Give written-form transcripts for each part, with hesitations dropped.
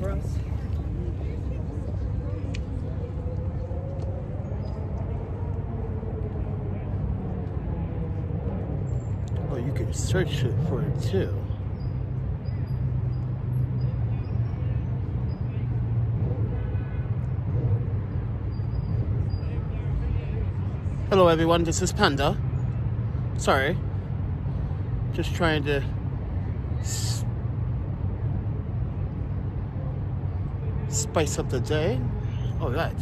for us? Oh, you can search it for it too. Hello everyone, this is Panda. Sorry. Just trying to spice up the day. Alright.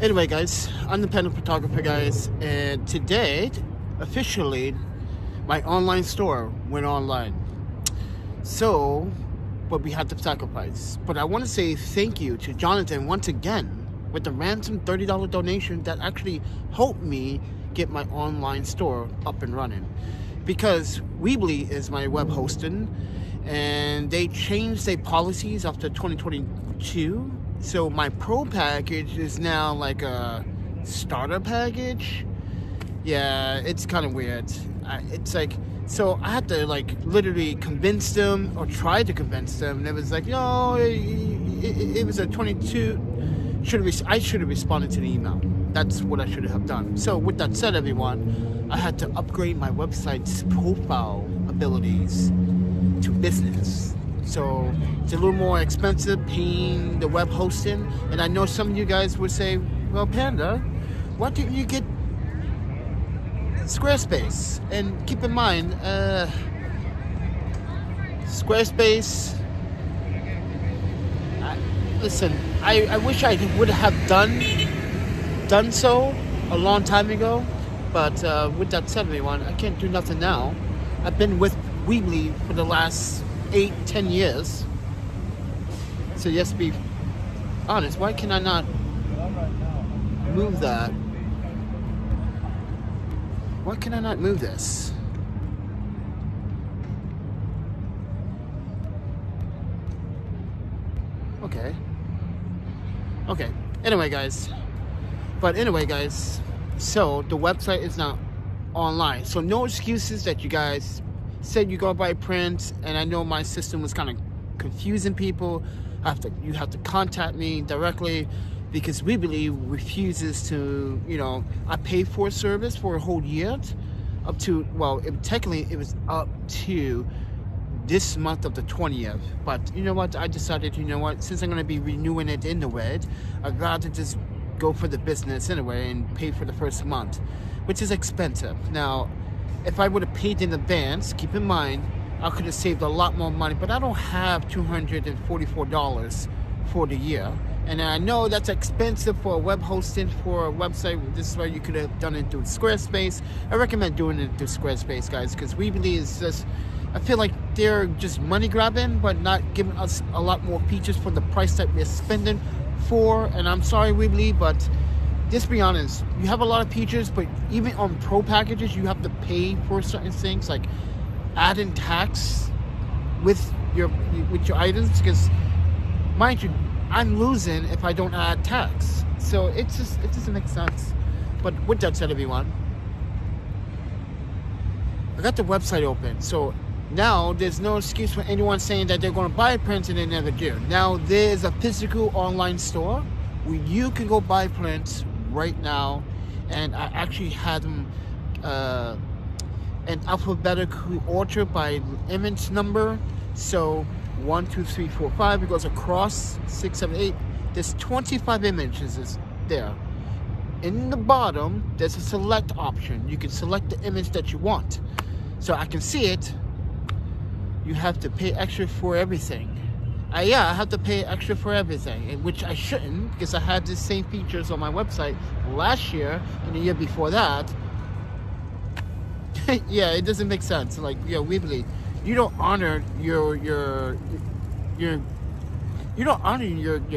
Anyway guys, I'm the Panda Photographer guys, and today, officially, my online store went online. So, but we had to sacrifice. But I want to say thank you to Jonathan once again with the ransom $30 donation that actually helped me get my online store up and running. Because Weebly is my web hosting, and they changed their policies after 2022. So my pro package is now like a starter package. Yeah, it's kind of weird. It's like, so I had to like literally convince them, or try to convince them, and it was like, no, it was a 22. I should have responded to the email. That's what I should have done. So with that said, everyone, I had to upgrade my website's profile abilities to business. So it's a little more expensive paying the web hosting. And I know some of you guys would say, well, Panda, why didn't you get Squarespace? And keep in mind, Squarespace, listen, I wish I would have done so a long time ago, but with that said, everyone, I can't do nothing now. I've been with Weebly for the last 8-10 years. So yes, be honest, why can I not move that? Why can I not move this? Okay. Anyway, guys. So the website is now online. So no excuses that you guys said you go buy print, and I know my system was kind of confusing people. You have to contact me directly, because Weebly refuses to, I paid for a service for a whole year, up to, well, technically it was up to this month of the 20th, but you know what, I decided, since I'm going to be renewing it in the web, I'd rather just go for the business anyway and pay for the first month, which is expensive. Now, if I would have paid in advance, keep in mind, I could have saved a lot more money, but I don't have $244 for the year. And I know that's expensive for a web hosting for a website. This is why you could have done it through Squarespace. I recommend doing it through Squarespace, guys, because Weebly is just, I feel like they're just money grabbing, but not giving us a lot more features for the price that we're spending for. And I'm sorry, Weebly, but just be honest, you have a lot of features, but even on pro packages, you have to pay for certain things, like adding tax with your items, because mind you, I'm losing if I don't add tax. So it doesn't make sense. But with that said, everyone, I got the website open. So now there's no excuse for anyone saying that they're going to buy prints and they never do. Now there's a physical online store where you can go buy prints right now, and I actually had them in alphabetical order by image number. So 1, 2, 3, 4, 5. It goes across 6, 7, 8. There's 25 images there. In the bottom, there's a select option. You can select the image that you want. So I can see it. You have to pay extra for everything. I have to pay extra for everything, which I shouldn't, because I had the same features on my website last year and the year before that. Yeah, it doesn't make sense. Like, Weebly, you don't honor your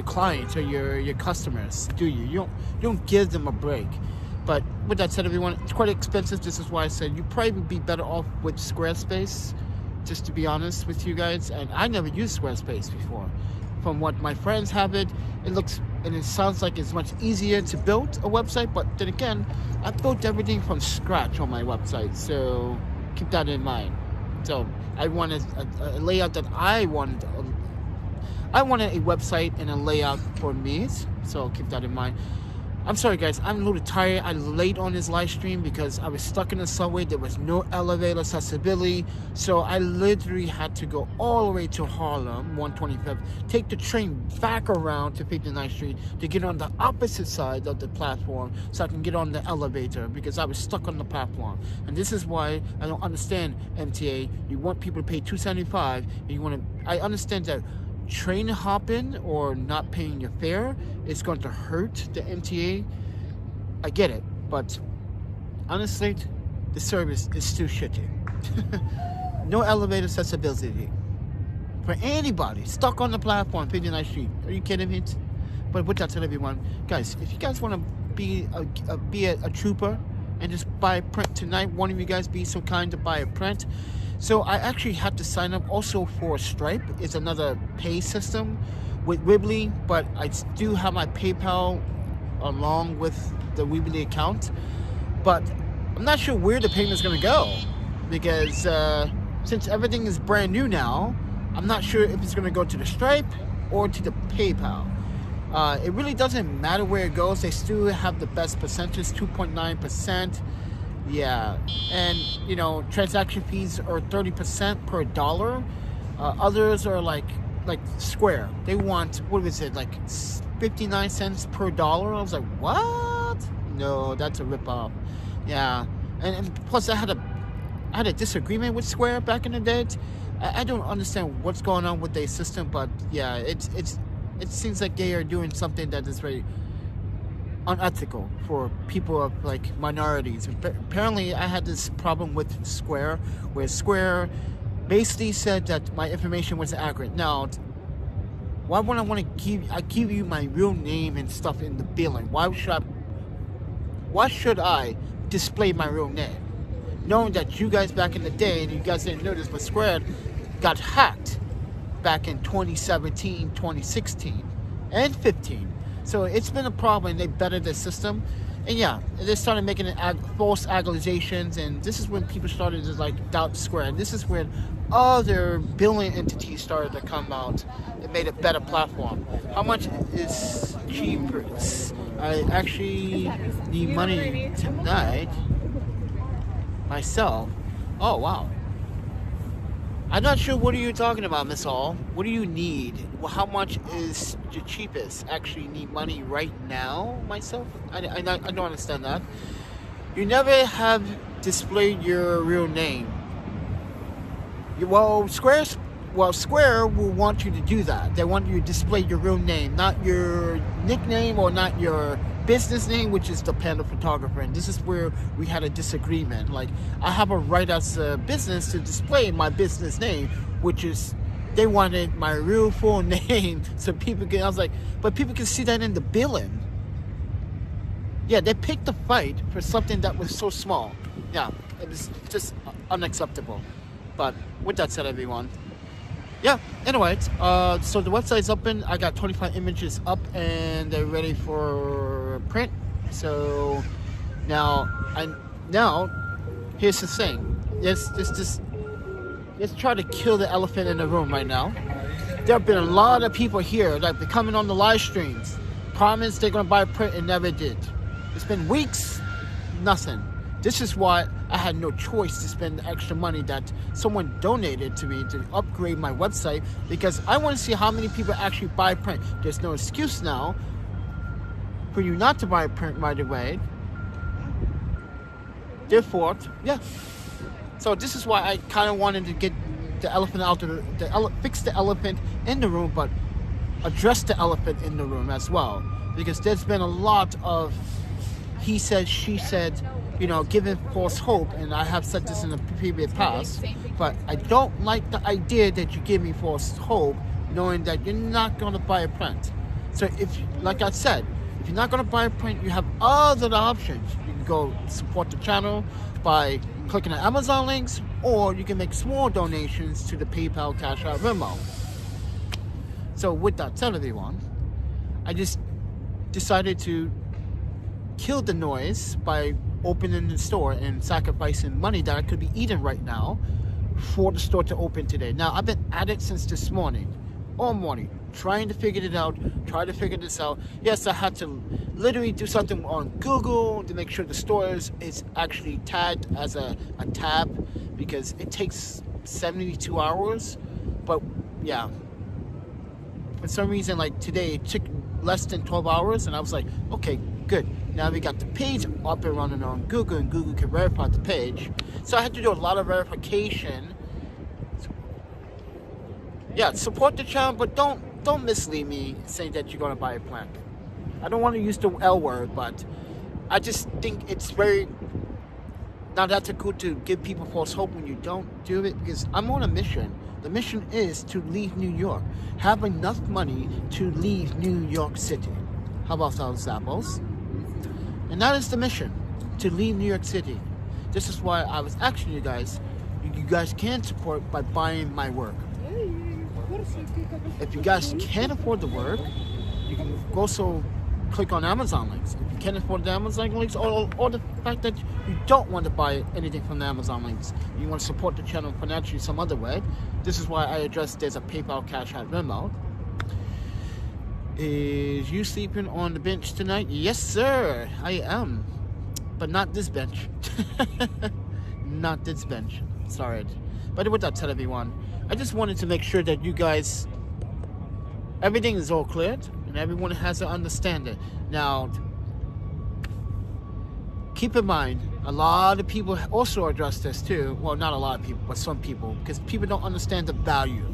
clients or your customers, do you? You don't give them a break. But with that said, everyone, it's quite expensive. This is why I said you probably would be better off with Squarespace, just to be honest with you guys. And I never used Squarespace before. From what my friends have it looks and it sounds like it's much easier to build a website. But then again, I built everything from scratch on my website, so keep that in mind. So I wanted a layout that I wanted I wanted a website and a layout for me, so keep that in mind. I'm sorry guys, I'm a little tired. I'm late on this live stream because I was stuck in the subway. There was no elevator accessibility, so I literally had to go all the way to Harlem 125th, take the train back around to 59th Street to get on the opposite side of the platform so I can get on the elevator because I was stuck on the platform. And this is why I don't understand MTA. You want people to pay $2.75 and you want to, I understand that train hopping or not paying your fare is going to hurt the MTA. I get it, but honestly, the service is still shitty. No elevator accessibility for anybody stuck on the platform, 59th Street. Are you kidding me? But with that said, everyone, guys, if you guys want to be a trooper and just buy a print tonight, one of you guys be so kind to buy a print. So I actually had to sign up also for Stripe. It's another pay system with Weebly, but I do have my PayPal along with the Weebly account. But I'm not sure where the payment is going to go because since everything is brand new now, I'm not sure if it's going to go to the Stripe or to the PayPal. It really doesn't matter where it goes. They still have the best percentage, 2.9%. Yeah, and you know, transaction fees are 30% per dollar. Others are like Square. They want, what was it, like 59 cents per dollar? I was like, what? No, that's a ripoff. Yeah, and plus I had a disagreement with Square back in the day. I don't understand what's going on with their system, but yeah, it seems like they are doing something that is very unethical for people of like minorities. Apparently I had this problem with Square where Square basically said that my information wasn't accurate. Now why would I want to give you my real name and stuff in the billing? Why should I display my real name knowing that you guys back in the day, and you guys didn't know this, but Square got hacked back in 2017, 2016 and 15. So it's been a problem, and they bettered the system. And yeah, they started making false accusations, and this is when people started to like doubt Square. And this is when other billing entities started to come out and made a better platform. How much is cheaper? I actually need money tonight myself. Oh wow. I'm not sure what are you talking about, Miss All. What do you need? Well, how much is the cheapest? Actually need money right now myself? I don't understand that. You never have displayed your real name. Square will want you to do that. They want you to display your real name, not your nickname or not your business name, which is the Panda Photographer. And this is where we had a disagreement. Like, I have a right as a business to display my business name, which is, they wanted my real full name so people can, I was like, but people can see that in the billing. Yeah, they picked a fight for something that was so small. Yeah, it was just unacceptable. But with that said, everyone, yeah, anyway, so the website's open. I got 25 images up and they're ready for print. So now here's the thing. Let's try to kill the elephant in the room right now. There have been a lot of people here that have been coming on the live streams, promised they're gonna buy print and never did. It's been weeks, nothing. This is why I had no choice to spend the extra money that someone donated to me to upgrade my website, because I want to see how many people actually buy print. There's no excuse now for you not to buy print right away. Therefore, yeah. So this is why I kind of wanted to get the elephant out of fix the elephant in the room, but address the elephant in the room as well, because there's been a lot of he said, she said, you know, giving false hope, and I have said this in the previous past, but I don't like the idea that you give me false hope knowing that you're not going to buy a print. So if, like I said, if you're not going to buy a print, you have other options. You can go support the channel by clicking the Amazon links, or you can make small donations to the PayPal, Cash App, Venmo. So with that said, everyone, I just decided to kill the noise by opening the store and sacrificing money that I could be eating right now for the store to open today. Now, I've been at it since this morning. all morning trying to figure it out, try to figure this out. Yes, I had to literally do something on Google to make sure the stores is actually tagged as a tab, because it takes 72 hours. But yeah, for some reason, like today, it took less than 12 hours, and I was like, okay, good. Now we got the page up and running on Google, and Google can verify the page. So I had to do a lot of verification. Yeah, support the channel, but don't mislead me saying that you're going to buy a plant. I don't want to use the L word, but I just think it's very not ethical to give people false hope when you don't do it, because I'm on a mission. The mission is to leave New York, have enough money to leave New York City. How about those apples? And that is the mission, to leave New York City. This is why I was asking you guys can support by buying my work. If you guys can't afford the work, you can also click on Amazon links. If you can't afford the Amazon links, or the fact that you don't want to buy anything from the Amazon links, you want to support the channel financially some other way, this is why I addressed there's a PayPal, Cash App, Venmo. Is you sleeping on the bench tonight? Yes, sir, I am. But not this bench. Not this bench. Sorry. But with that said, everyone, I just wanted to make sure that you guys, everything is all cleared and everyone has an understanding. Now, keep in mind, a lot of people also address this too. Well, not a lot of people, but some people, because people don't understand the value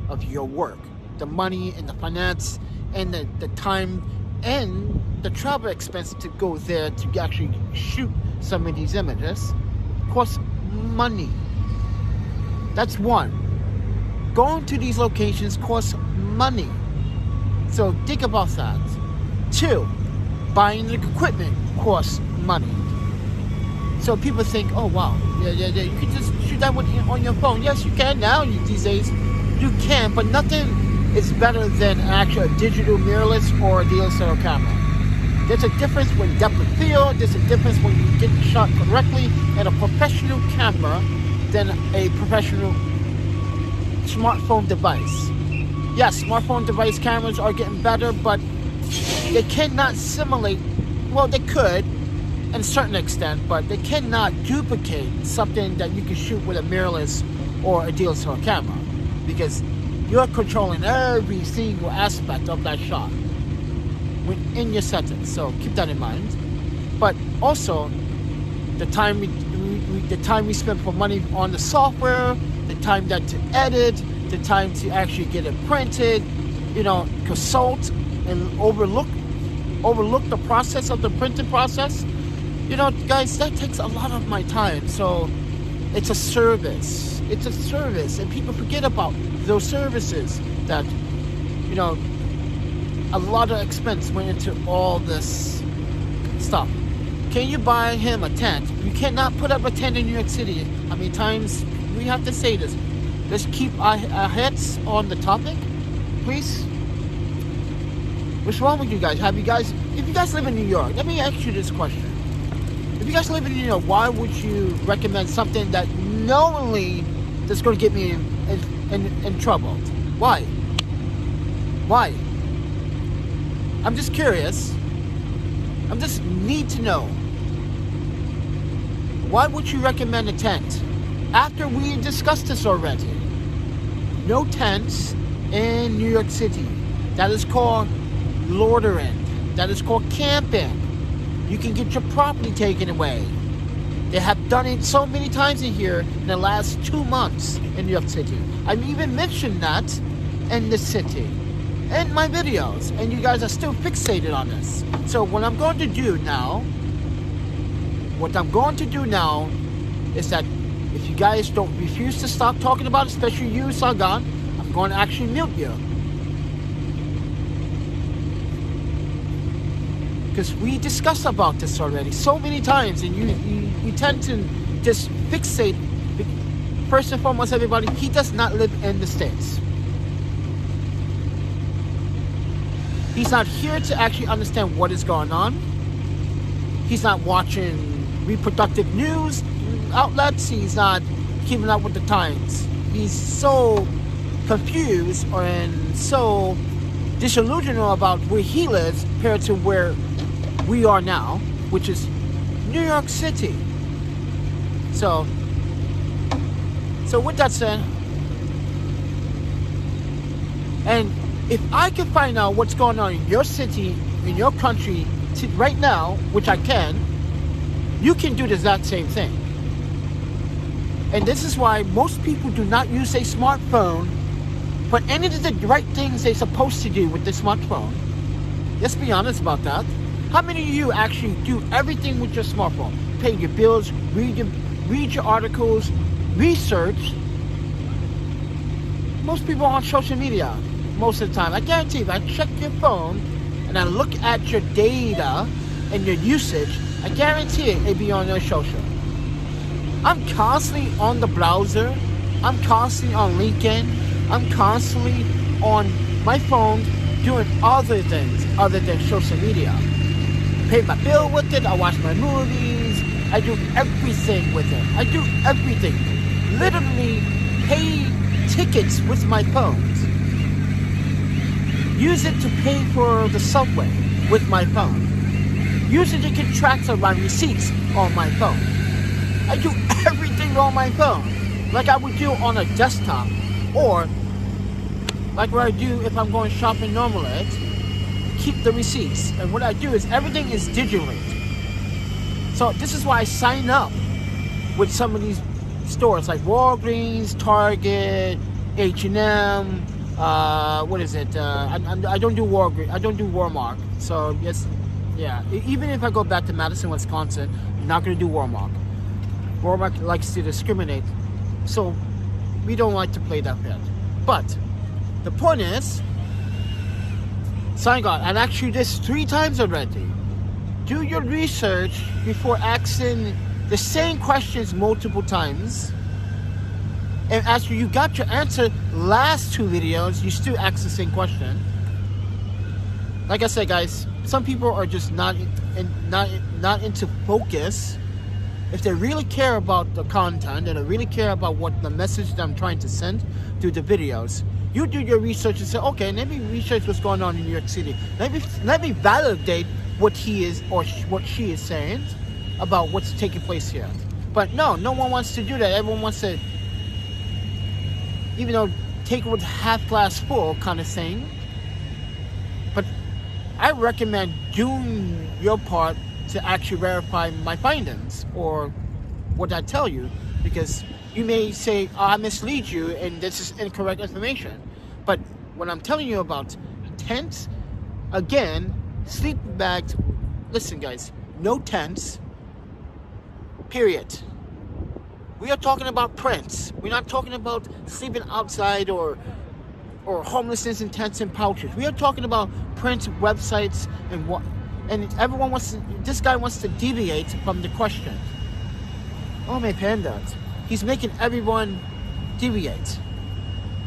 of your work, the money and the finance and the time and the travel expense to go there to actually shoot some of these images costs money. That's one. Going to these locations costs money. So think about that. Two, buying the equipment costs money. So people think, oh wow, yeah, you can just shoot that on your phone. Yes, you can now these days. You can, but nothing is better than actually a digital mirrorless or a DSLR camera. There's a difference when depth of field. There's a difference when you get shot correctly in a professional camera than a professional smartphone device. Yes, smartphone device cameras are getting better, but they cannot simulate, well, they could in a certain extent, but they cannot duplicate something that you can shoot with a mirrorless or a DSLR camera, because you're controlling every single aspect of that shot within your settings. So keep that in mind. But also, the time we spend for money on the software, the time that to edit, the time to actually get it printed, consult and overlook the process of the printing process. Guys, that takes a lot of my time. So it's a service. It's a service, and people forget about those services that, a lot of expense went into all this stuff. Can you buy him a tent? You cannot put up a tent in New York City. How many times we have to say this? Let's keep our heads on the topic, please. What's wrong with you guys? If you guys live in New York, let me ask you this question. If you guys live in New York, why would you recommend something that knowingly that's going to get me in trouble? Why? I'm just curious. I just need to know. Why would you recommend a tent? After we discussed this already. No tents in New York City. That is called loitering. That is called camping. You can get your property taken away. They have done it so many times in here in the last 2 months in New York City. I've even mentioned that in the city in my videos, and you guys are still fixated on this. So what I'm going to do now is that if you guys don't refuse to stop talking about it, especially you, Sagan, I'm going to actually mute you. Because we discussed about this already so many times, and you tend to just fixate. First and foremost, everybody, he does not live in the States. He's not here to actually understand what is going on. He's not watching reproductive news outlets. He's not keeping up with the times. He's so confused and so disillusioned about where he lives compared to where we are now, which is New York City. So with that said, and if I can find out what's going on in your city, in your country right now, which I can, you can do the exact same thing. And this is why most people do not use a smartphone for any of the right things they're supposed to do with the smartphone. Let's be honest about that. How many of you actually do everything with your smartphone? Pay your bills, read your articles, research. Most people are on social media most of the time. I guarantee if I check your phone and I look at your data and your usage, I guarantee it'll be on your social. I'm constantly on the browser. I'm constantly on LinkedIn. I'm constantly on my phone doing other things other than social media. I pay my bill with it. I watch my movies. I do everything with it. I do everything. Literally pay tickets with my phones. Use it to pay for the subway with my phone. Use it to keep tracks of my receipts on my phone. I do everything on my phone, like I would do on a desktop, or like what I do if I'm going shopping normally, keep the receipts. And what I do is everything is digitally. So this is why I sign up with some of these stores like Walgreens, Target, H&M, what is it? I don't do Walgreens. I don't do Walmart. So yes, yeah. Even if I go back to Madison, Wisconsin, I'm not going to do Walmart. Walmart likes to discriminate, so we don't like to play that field. But the point is, sign on. And actually, this 3 times already. Do your research before asking the same questions multiple times. And after you got your answer last 2 videos, you still ask the same question. Like I said, guys, some people are just not into focus. If they really care about the content and they really care about what the message that I'm trying to send through the videos, you do your research and say, okay, let me research what's going on in New York City. Let me validate what he is or what she is saying about what's taking place here. But no one wants to do that. Everyone wants to, even though take it with half glass full kind of thing. But I recommend doing your part to actually verify my findings or what I tell you, because you may say, oh, I mislead you and this is incorrect information. But when I'm telling you about tents, again, sleeping bags, listen guys, no tents, period. We are talking about prints. We're not talking about sleeping outside or homelessness in tents and pouches. We are talking about print websites and what. And everyone wants to, this guy wants to deviate from the question. Oh my pandas. He's making everyone deviate.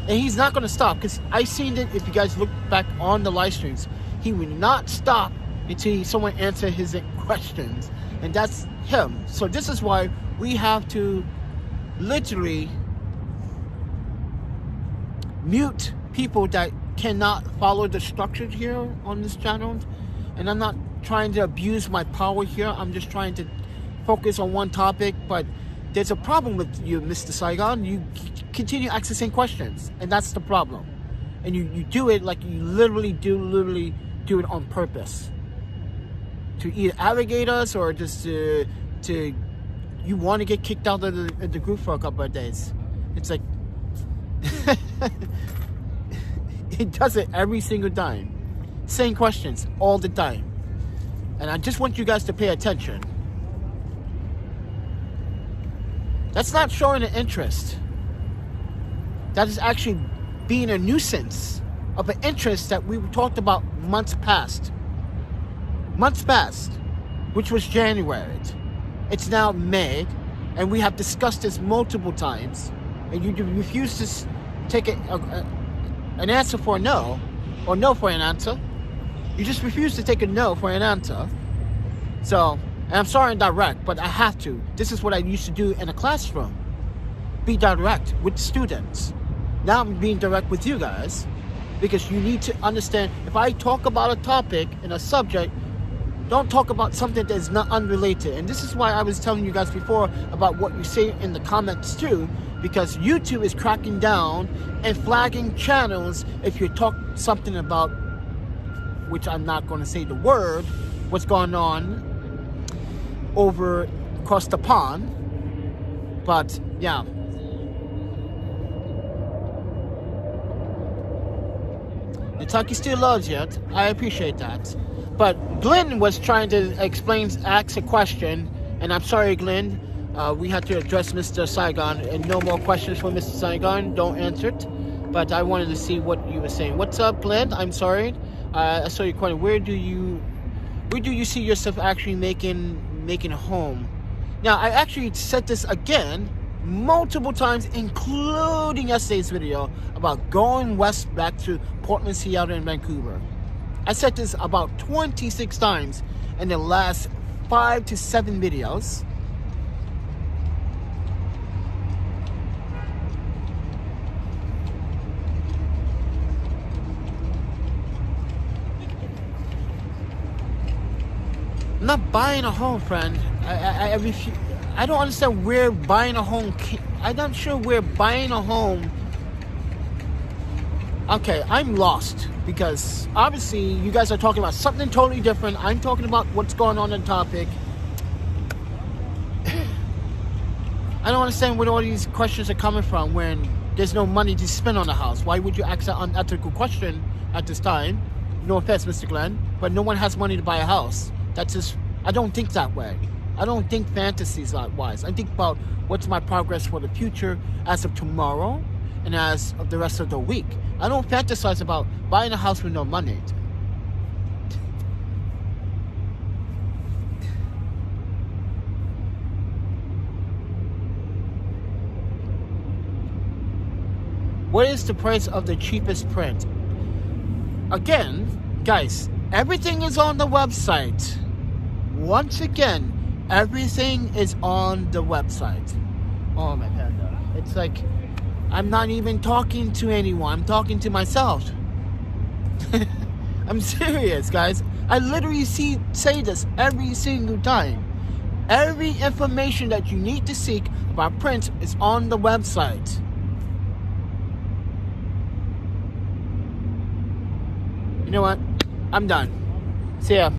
And he's not going to stop, because I've seen it. If you guys look back on the live streams, he will not stop until someone answers his questions. And that's him. So this is why we have to literally mute people that cannot follow the structure here on this channel. And I'm not trying to abuse my power here. I'm just trying to focus on one topic. But there's a problem with you, Mr. Saigon. You continue accessing questions, and that's the problem. And you do it like you literally do it on purpose to either aggregate us or just to you want to get kicked out of the group for a couple of days. It's like it does it every single time. Same questions all the time. And I just want you guys to pay attention. That's not showing an interest. That is actually being a nuisance of an interest that we talked about months past. Months past, which was January. It's now May, and we have discussed this multiple times, and you refuse to take an answer for a no, or no for an answer. You just refuse to take a no for an answer. So, and I'm sorry I'm direct, but I have to. This is what I used to do in a classroom. Be direct with students. Now I'm being direct with you guys, because you need to understand, if I talk about a topic and a subject, don't talk about something that is not unrelated. And this is why I was telling you guys before about what you say in the comments too, because YouTube is cracking down and flagging channels if you talk something about, which I'm not going to say the word, what's going on over across the pond. But yeah. Kentucky still loves you. I appreciate that. But Glenn was trying to ask a question, and I'm sorry, Glenn. We had to address Mr. Saigon, and no more questions for Mr. Saigon. Don't answer it. But I wanted to see what you were saying. What's up, Glenn? I'm sorry. I saw your question. Where do you see yourself actually making a home? Now, I actually said this again multiple times, including yesterday's video about going west back to Portland, Seattle, and Vancouver. I said this about 26 times in the last 5 to 7 videos. I'm not buying a home, friend. I refuse. I don't understand where buying a home. I'm not sure where buying a home. Okay, I'm lost, because obviously you guys are talking about something totally different. I'm talking about what's going on in the topic. I don't understand where all these questions are coming from when there's no money to spend on a house. Why would you ask that unethical question at this time? No offense, Mr. Glenn, but no one has money to buy a house. That's just, I don't think that way. I don't think fantasies wise. I think about what's my progress for the future as of tomorrow and as of the rest of the week. I don't fantasize about buying a house with no money. What is the price of the cheapest print? Again, guys, everything is on the website. Once again, everything is on the website. Oh my panda. It's like I'm not even talking to anyone. I'm talking to myself. I'm serious, guys. I literally say this every single time. Every information that you need to seek about prints is on the website. You know what? I'm done. See ya.